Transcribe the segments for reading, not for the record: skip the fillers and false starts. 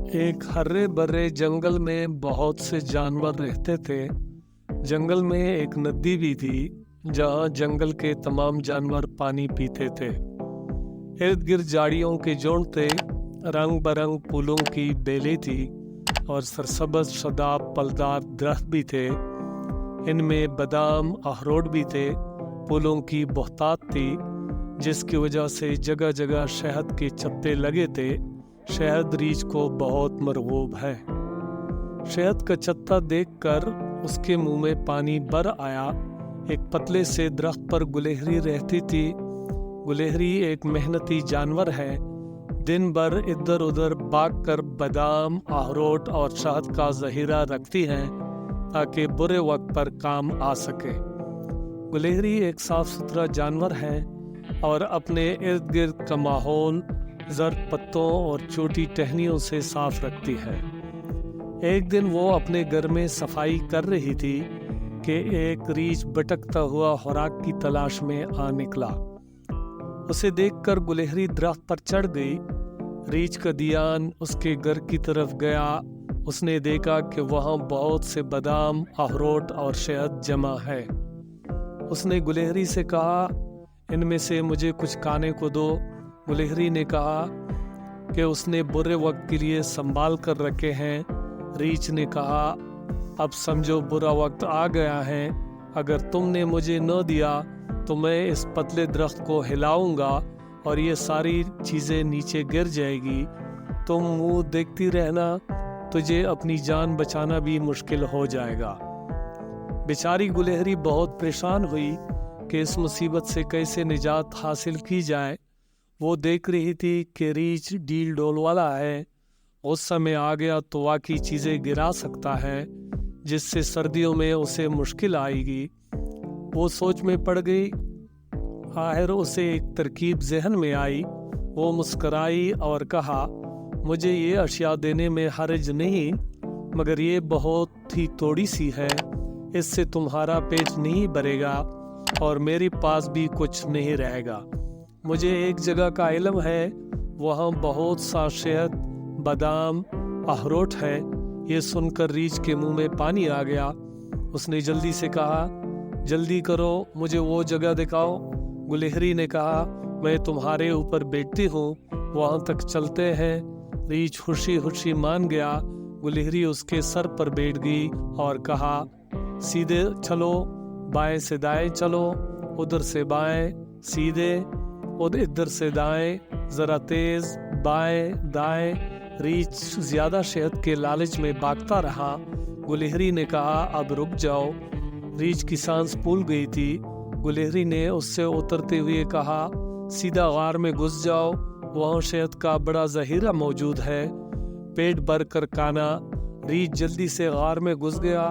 एक हरे भरे जंगल में बहुत से जानवर रहते थे। जंगल में एक नदी भी थी जहाँ जंगल के तमाम जानवर पानी पीते थे। इर्द गिर्द झाड़ियों के झुंड थे, रंग बरंग फूलों की बेलें थी और सरसब्ज शदाब फलदार दरख्त भी थे। इनमें बादाम अखरोट भी थे। फूलों की बहुतात थी जिसकी वजह से जगह जगह शहद के चत्ते लगे थे। शहद रीछ को बहुत मरगूब है। शहद का चत्ता देखकर उसके मुंह में पानी भर आया। एक पतले से दरख्त पर गुलहरी रहती थी। गुलहरी एक मेहनती जानवर है। दिन भर इधर उधर भागकर बादाम अखरोट और शहद का जहीरा रखती है ताकि बुरे वक्त पर काम आ सके। गुलहरी एक साफ सुथरा जानवर है और अपने इर्द गिर्द का माहौल जर्द पत्तों और छोटी टहनियों से साफ रखती है। एक दिन वो अपने घर में सफाई कर रही थी कि एक रीछ भटकता हुआ खुराक की तलाश में आ निकला। उसे देखकर गुलहरी दरख्त पर चढ़ गई। रीछ का ध्यान उसके घर की तरफ गया। उसने देखा कि वहाँ बहुत से बादाम अखरोट और शहद जमा है। उसने गुलहरी से कहा, इनमें से मुझे कुछ खाने को दो। गुलहरी ने कहा कि उसने बुरे वक्त के लिए संभाल कर रखे हैं। रीछ ने कहा, अब समझो बुरा वक्त आ गया है। अगर तुमने मुझे न दिया तो मैं इस पतले दरख्त को हिलाऊंगा और ये सारी चीज़ें नीचे गिर जाएगी। तुम मुंह देखती रहना, तुझे अपनी जान बचाना भी मुश्किल हो जाएगा। बेचारी गुलहरी बहुत परेशान हुई कि इस मुसीबत से कैसे निजात हासिल की जाए। वो देख रही थी कि रीछ डील डोल वाला है। उस समय आ गया तो वाकई चीज़ें गिरा सकता है जिससे सर्दियों में उसे मुश्किल आएगी। वो सोच में पड़ गई। आखिर उसे एक तरकीब जहन में आई। वो मुस्कराई और कहा, मुझे ये अशिया देने में हर्ज नहीं, मगर ये बहुत ही थोड़ी सी है। इससे तुम्हारा पेट नहीं भरेगा और मेरे पास भी कुछ नहीं रहेगा। मुझे एक जगह का इल्म है, वहाँ बहुत सा शहद बादाम अखरोट है। ये सुनकर रीछ के मुंह में पानी आ गया। उसने जल्दी से कहा, जल्दी करो, मुझे वो जगह दिखाओ। गुलहरी ने कहा, मैं तुम्हारे ऊपर बैठती हूँ, वहाँ तक चलते हैं। रीछ खुशी खुशी मान गया। गुलहरी उसके सर पर बैठ गई और कहा, सीधे चलो, बाएं से दाएं चलो, उधर से बाएं, सीधे, और इधर से दाएं, जरा तेज, बाएं दाएं। रीछ ज्यादा शहद के लालच में भागता रहा। गुलहरी ने कहा, अब रुक जाओ। रीछ की सांस फूल गई थी। गुलहरी ने उससे उतरते हुए कहा, सीधा गार में घुस जाओ, वहाँ शहद का बड़ा जहीरा मौजूद है, पेट भर कर खाना। रीछ जल्दी से गार में घुस गया।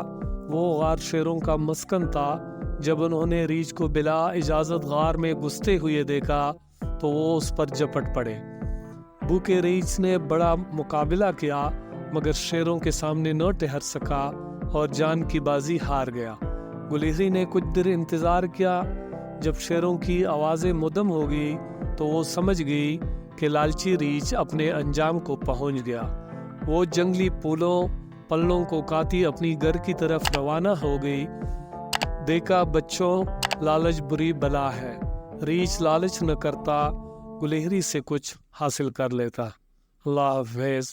वो गार शेरों का मस्कन था। जब उन्होंने रीछ को बिला इजाजत गार में घुसते हुए देखा तो वो उस पर झपट पड़े। भूखे रीछ ने बड़ा मुकाबला किया मगर शेरों के सामने न ठहर सका और जान की बाजी हार गया। गुलहरी ने कुछ देर इंतजार किया। जब शेरों की आवाज़ें मुदम हो गई तो वो समझ गई कि लालची रीछ अपने अंजाम को पहुंच गया। वो जंगली फूलों पल्लों को काती अपनी घर की तरफ रवाना हो गई। देखा बच्चों, लालच बुरी बला है। रीछ लालच न करता, गुलहरी से कुछ हासिल कर लेता। अल्लाह हाफ़िज़।